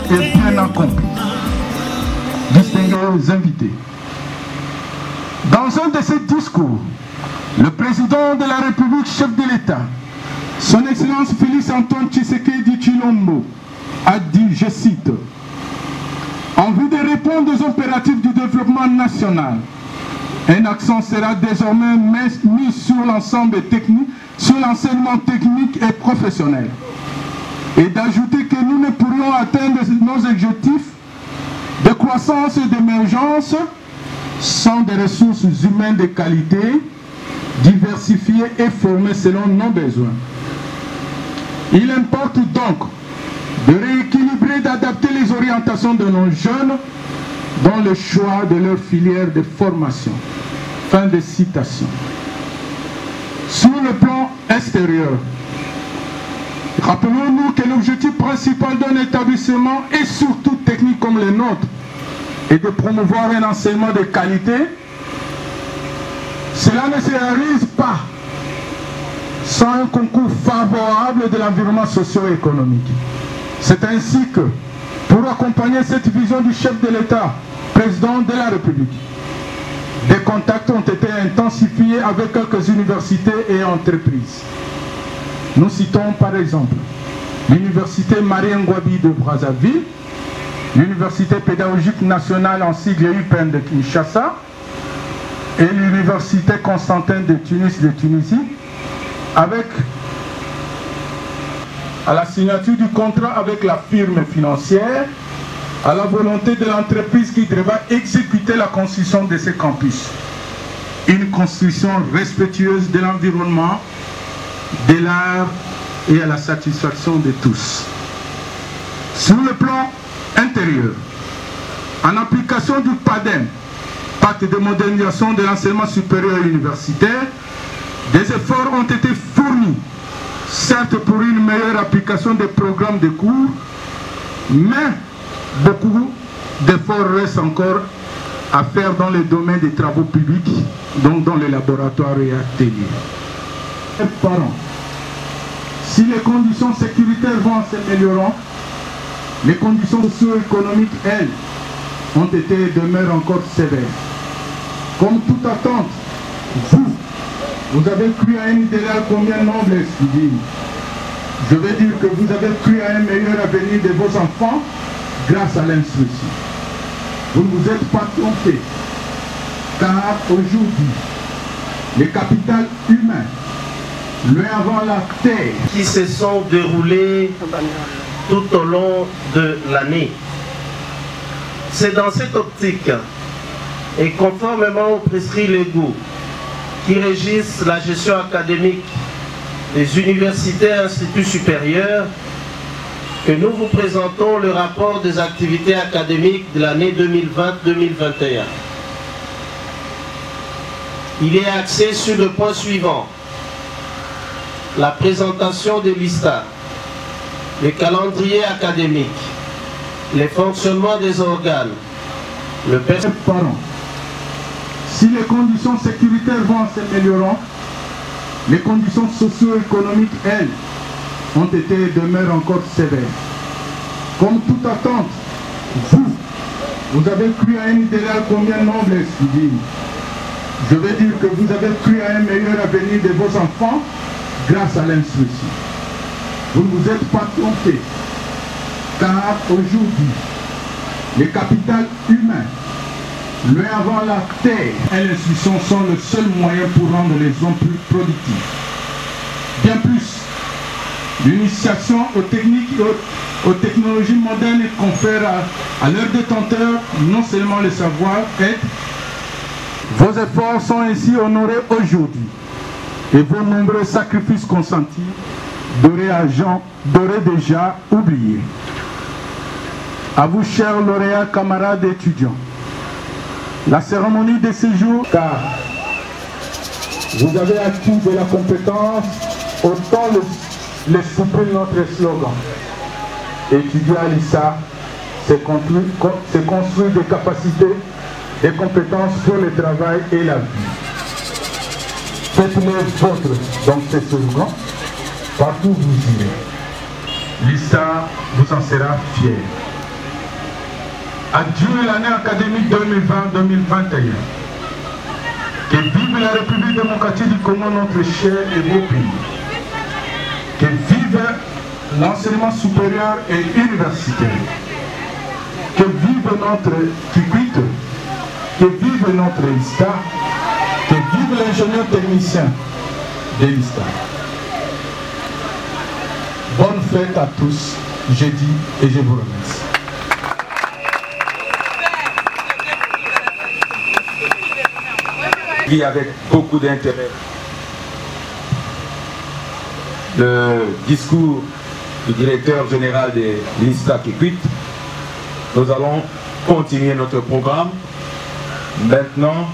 Et bien accompli. Distingués invités. Dans un de ses discours, le président de la République, chef de l'État, son Excellence Félix Antoine Tshisekedi Tshilombo, a dit, je cite, « En vue de répondre aux impératifs du développement national, un accent sera désormais mis sur l'ensemble technique, sur l'enseignement technique et professionnel. » Et d'ajouter que nous ne pourrions atteindre nos objectifs de croissance et d'émergence sans des ressources humaines de qualité, diversifiées et formées selon nos besoins. Il importe donc de rééquilibrer, d'adapter les orientations de nos jeunes dans le choix de leur filière de formation. Fin de citation. Sur le plan extérieur, rappelons-nous que l'objectif principal d'un établissement, et surtout technique comme le nôtre, est de promouvoir un enseignement de qualité. Cela ne se réalise pas sans un concours favorable de l'environnement socio-économique. C'est ainsi que, pour accompagner cette vision du chef de l'État, président de la République, des contacts ont été intensifiés avec quelques universités et entreprises. Nous citons par exemple l'université Marie Ngouabi de Brazzaville, l'université pédagogique nationale en sigle UPN de Kinshasa et l'université Constantin de Tunis de Tunisie, avec à la signature du contrat avec la firme financière, à la volonté de l'entreprise qui devra exécuter la construction de ces campus. Une construction respectueuse de l'environnement, de l'art et à la satisfaction de tous. Sur le plan intérieur, en application du PADEM, Pacte de modernisation de l'enseignement supérieur et universitaire, des efforts ont été fournis, certes pour une meilleure application des programmes de cours, mais beaucoup d'efforts restent encore à faire dans le domaine des travaux publics, donc dans les laboratoires et ateliers. Parents, si les conditions sécuritaires vont s'améliorer, les conditions socio-économiques, elles, ont été et demeurent encore sévères. Comme toute attente, vous avez cru à un idéal combien noble et sublime. Je veux dire que vous avez cru à un meilleur avenir de vos enfants grâce à l'instruction. Vous ne vous êtes pas trompé, car aujourd'hui, le capital humain, loin avant la terre, qui se sont déroulés tout au long de l'année. C'est dans cette optique et conformément aux prescrits légaux qui régissent la gestion académique des universités et instituts supérieurs que nous vous présentons le rapport des activités académiques de l'année 2020-2021. Il est axé sur le point suivant: la présentation des listas, le calendrier académique, les fonctionnements des organes, le personnel. Si les conditions sécuritaires vont s'améliorer, les conditions socio-économiques, elles, ont été et demeurent encore sévères. Comme toute attente, vous avez cru à un idéal combien noble et sublime. Je veux dire que vous avez cru à un meilleur avenir de vos enfants grâce à l'instruction. Vous ne vous êtes pas trompé, car aujourd'hui, le capital humain, Le avant la terre et l'instruction sont le seul moyen pour rendre les hommes plus productifs. Bien plus, l'initiation aux techniques et aux technologies modernes confère à leurs détenteurs non seulement le savoir-être. Vos efforts sont ainsi honorés aujourd'hui et vos nombreux sacrifices consentis d'auraient déjà oubliés. À vous, chers lauréats, camarades et étudiants, la cérémonie de séjour, car vous avez acquis de la compétence, autant le supprime notre slogan. Étudier à l'ISA, c'est construire des capacités, des compétences pour le travail et la vie. Faites-le vôtre dans ce slogan, partout où vous irez. L'ISA vous en sera fier. Adieu l'année académique 2020-2021. Que vive la République démocratique du Congo, notre cher et beau pays. Que vive l'enseignement supérieur et universitaire. Que vive notre Kikwit. Que vive notre ISTA. Que vive l'ingénieur technicien de l'ISTA. Bonne fête à tous, je dis et je vous remercie. Avec beaucoup d'intérêt le discours du directeur général de l'ISTA Kikwit. Nous allons continuer notre programme. Maintenant,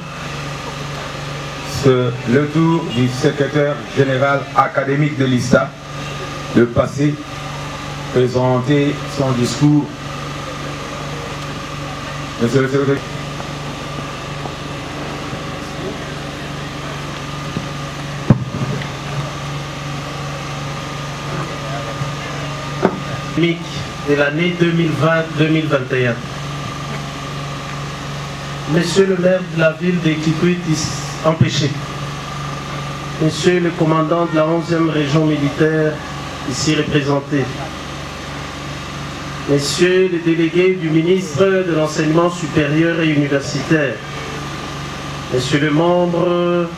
c'est le tour du secrétaire général académique de l'ISTA de passer, présenter son discours. Monsieur le secrétaire. De l'année 2020-2021. Monsieur le maire de la ville de Kikwit empêché. Monsieur le commandant de la 11e région militaire ici représenté. Messieurs les délégués du ministre de l'enseignement supérieur et universitaire. Messieurs les membres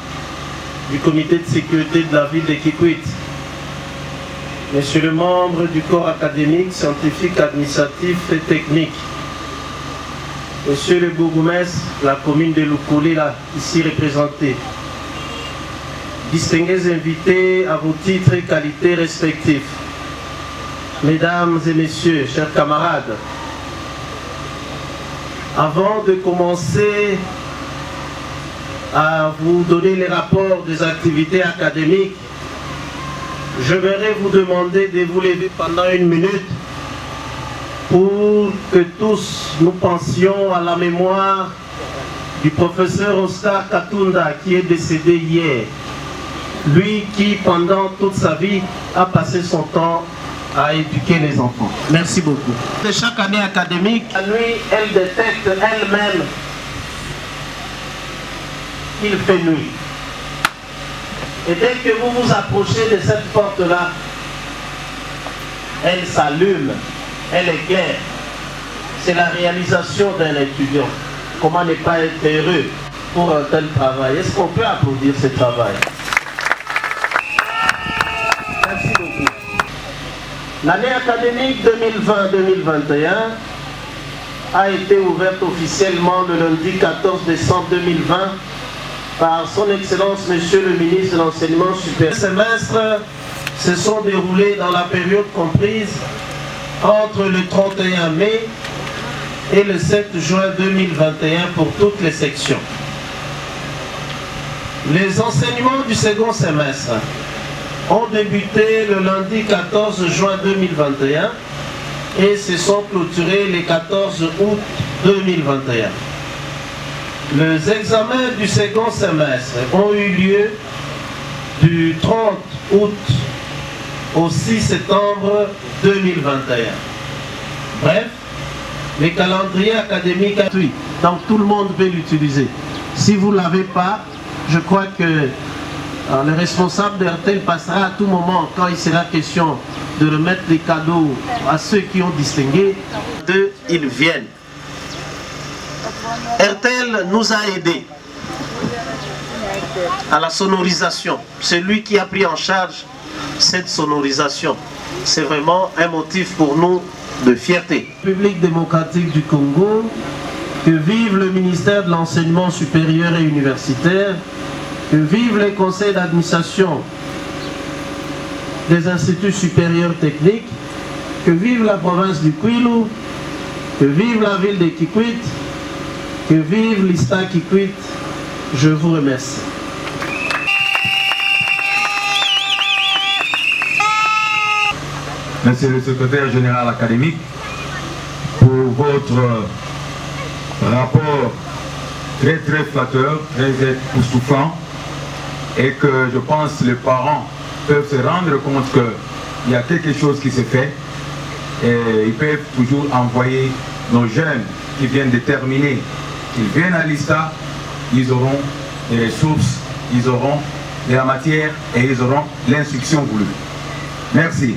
du comité de sécurité de la ville de Kikwit. Monsieur le membre du corps académique, scientifique, administratif et technique, Monsieur le bourgmestre de la commune de Lukuli, là, ici représenté, distingués invités à vos titres et qualités respectifs, Mesdames et Messieurs, chers camarades, avant de commencer à vous donner les rapports des activités académiques, je vais vous demander de vous lever pendant 1 minute pour que tous nous pensions à la mémoire du professeur Oscar Katunda qui est décédé hier. Lui qui, pendant toute sa vie, a passé son temps à éduquer les enfants. Merci beaucoup. De chaque année académique, lui, elle détecte elle-même qu'il fait nuit. Et dès que vous vous approchez de cette porte-là, elle s'allume, elle éclaire. C'est la réalisation d'un étudiant. Comment ne pas être heureux pour un tel travail? Est-ce qu'on peut applaudir ce travail? Merci beaucoup. L'année académique 2020-2021 a été ouverte officiellement le lundi 14 décembre 2020 par son Excellence Monsieur le ministre de l'Enseignement supérieur. Les semestres se sont déroulés dans la période comprise entre le 31 mai et le 7 juin 2021 pour toutes les sections. Les enseignements du second semestre ont débuté le lundi 14 juin 2021 et se sont clôturés le 14 août 2021. Les examens du second semestre ont eu lieu du 30 août au 6 septembre 2021. Bref, les calendriers académiques, donc tout le monde peut l'utiliser. Si vous ne l'avez pas, je crois que le responsable de RTL passera à tout moment, quand il sera question de remettre des cadeaux à ceux qui ont distingué, ils viennent. RTL nous a aidés à la sonorisation. C'est lui qui a pris en charge cette sonorisation. C'est vraiment un motif pour nous de fierté. République démocratique du Congo, que vive le ministère de l'Enseignement supérieur et universitaire, que vive les conseils d'administration des instituts supérieurs techniques, que vive la province du Kwilu, que vive la ville de Kikwit, que vive l'ISTA Kikwit. Je vous remercie. Monsieur le secrétaire général académique, pour votre rapport très flatteur, très époustouflant, et que je pense les parents peuvent se rendre compte qu'il y a quelque chose qui se fait, et ils peuvent toujours envoyer nos jeunes qui viennent de terminer, qu'ils viennent à l'ISTA, ils auront des ressources, ils auront de la matière et ils auront l'instruction voulue. Merci.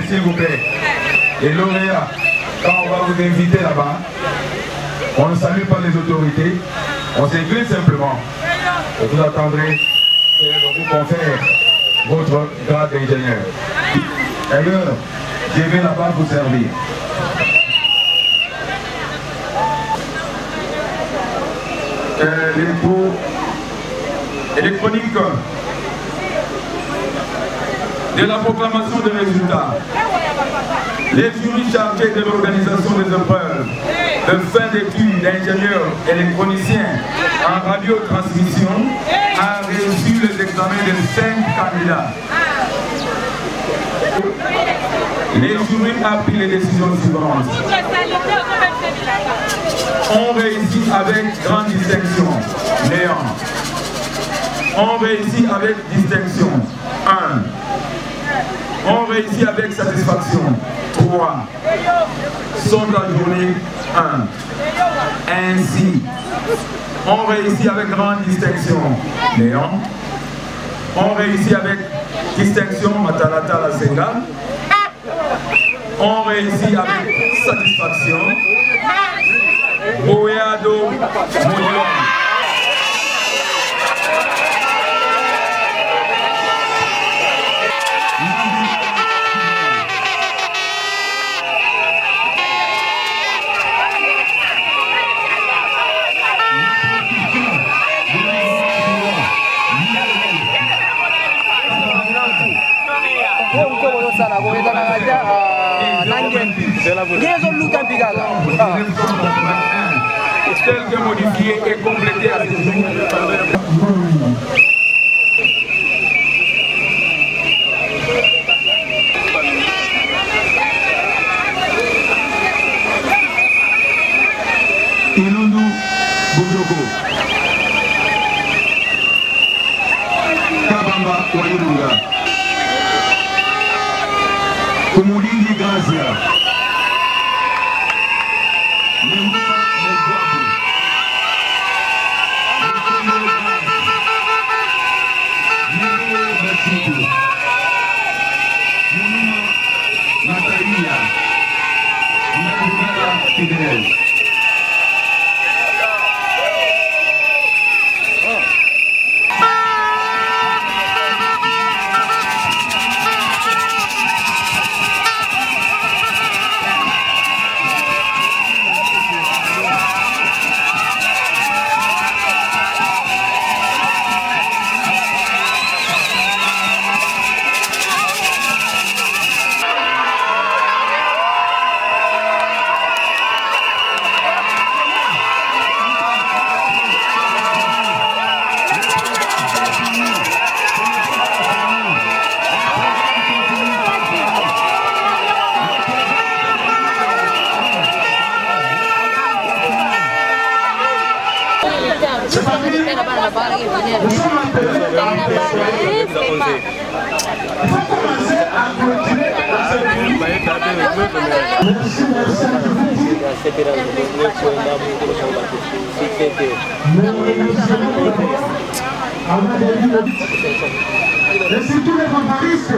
S'il vous plaît. Les lauréats, quand on va vous inviter là-bas, on ne salue pas les autorités, on s'incline simplement. Et vous attendrez que vous confère votre grade d'ingénieur. D'ailleurs, je vais là-bas vous servir. L'électro électronique de la proclamation des résultats. Les jurys chargés de l'organisation des épreuves de fin d'études d'ingénieurs électroniciens en radiotransmission a reçu les examens de 5 candidats. Les jurys ont pris les décisions suivantes. On réussit avec grande distinction, Léon. On réussit avec distinction, 1. On réussit avec satisfaction, 3. Sont ajournés, 1. Ainsi, On réussit avec grande distinction Léon. On réussit avec distinction Matalata la Senga. On réussit avec satisfaction Boyado Moulon. Tel que modifié et complété à ce jour. Ilundu Bujoko Kabamba Wairunga Kumulindi Grazia Natalia Fidel. Laissez tous les fanfaristes.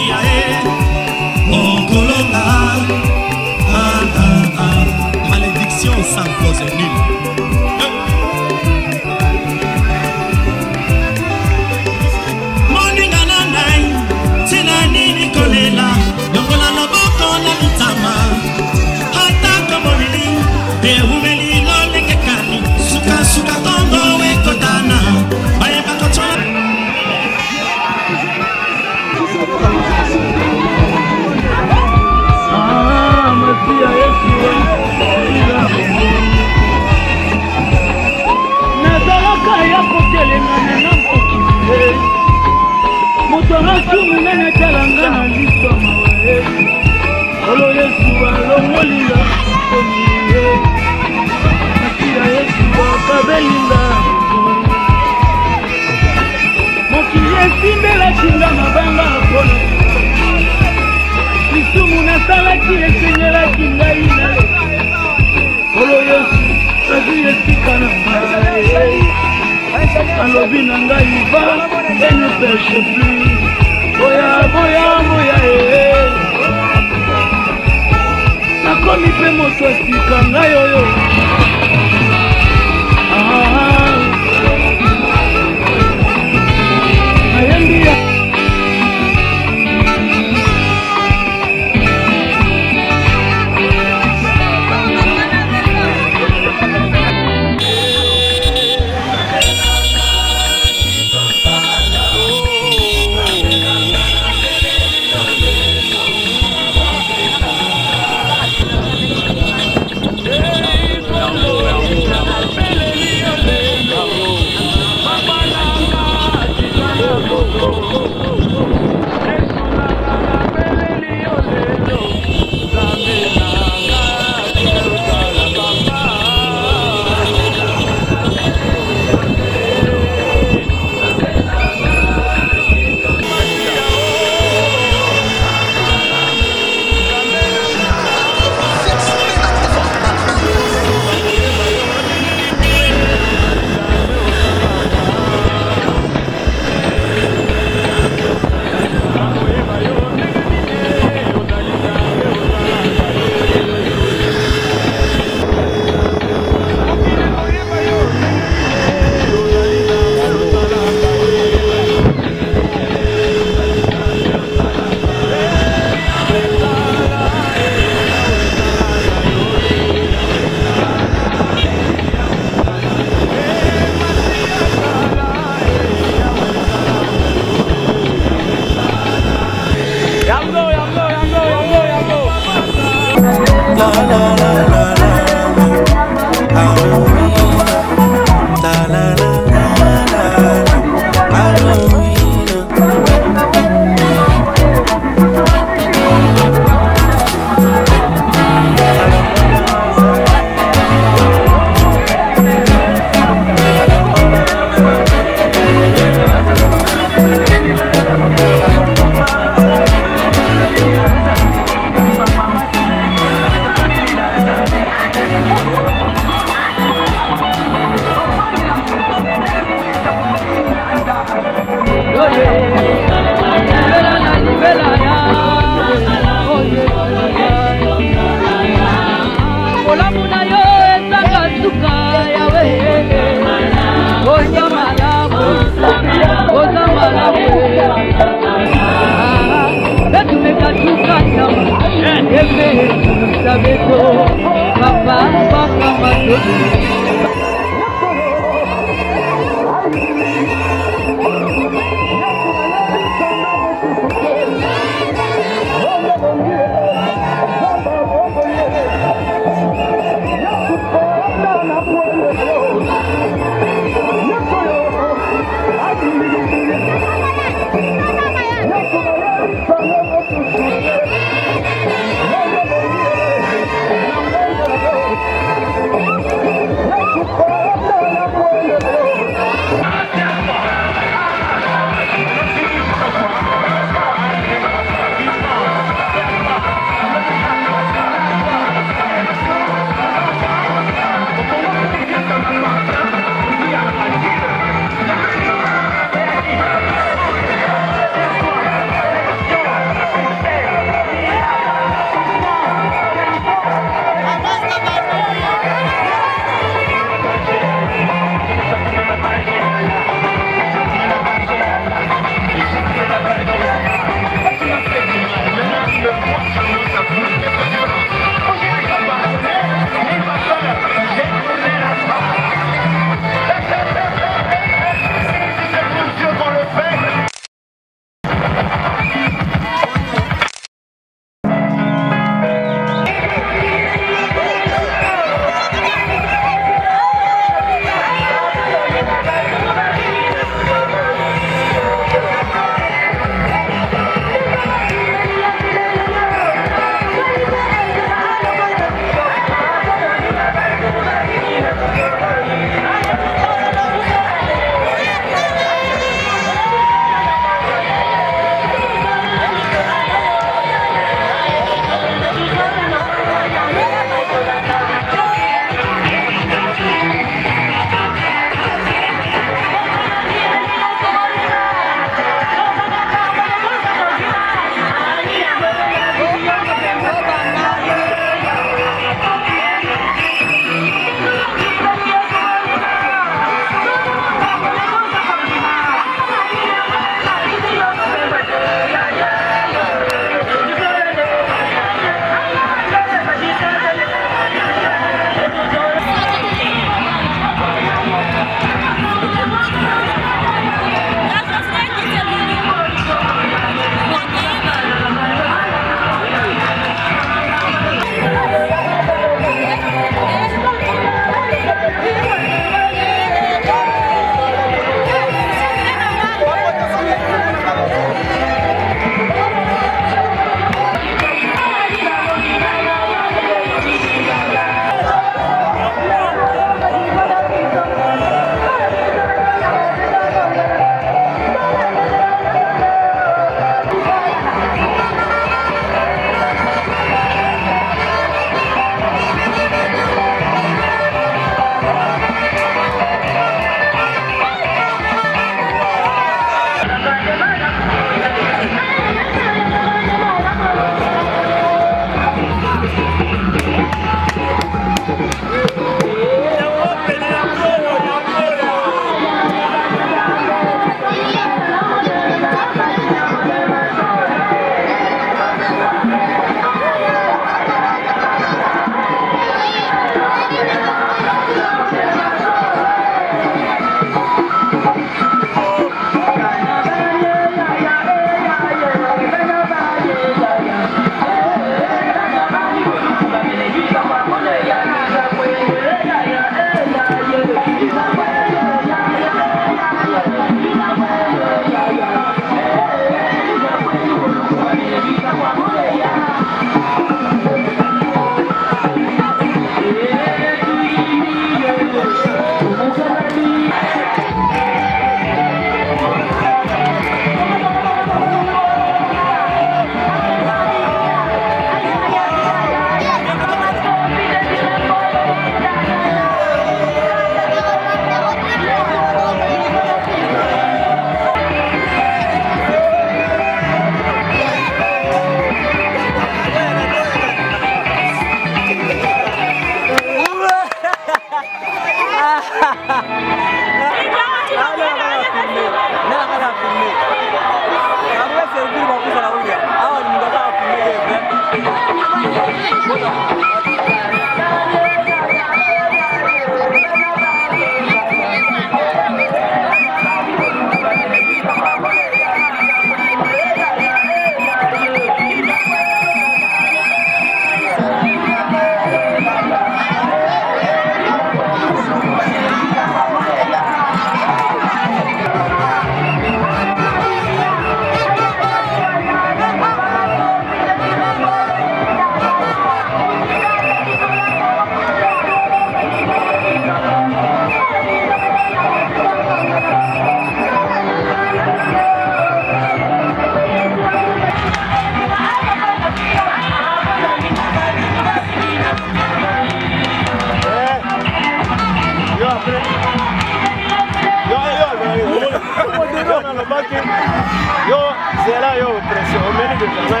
Yo, c'est là, yo, pression. On met déjà.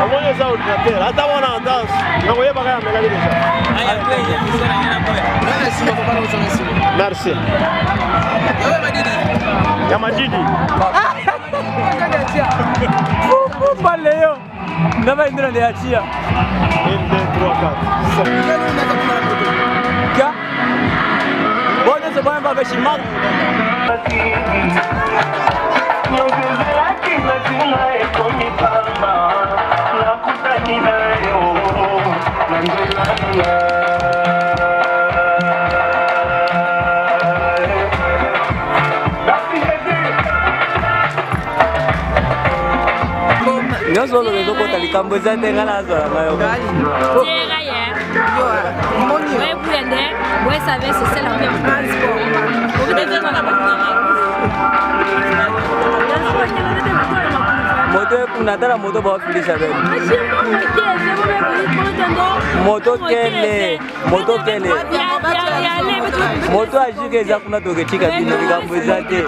On met les ordinateurs. Attends, on a danse. On va y aller déjà. Merci. Yamadidi. Vous parlez, yo. N'a pas une de la chia. 1, 2, 3, 4. Bon, c'est bon, on va faire chimard. Yo solo que toco tal campo ya tenga la zona mayo. Vous savez, c'est ça la même transport. Vous devez dans la moto kunatala moto ba filisha bele. Moto kele. Moto ajike za kuna toke chika bino bigambo zate.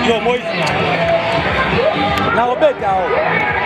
Yo, Moïse. Na Roberta.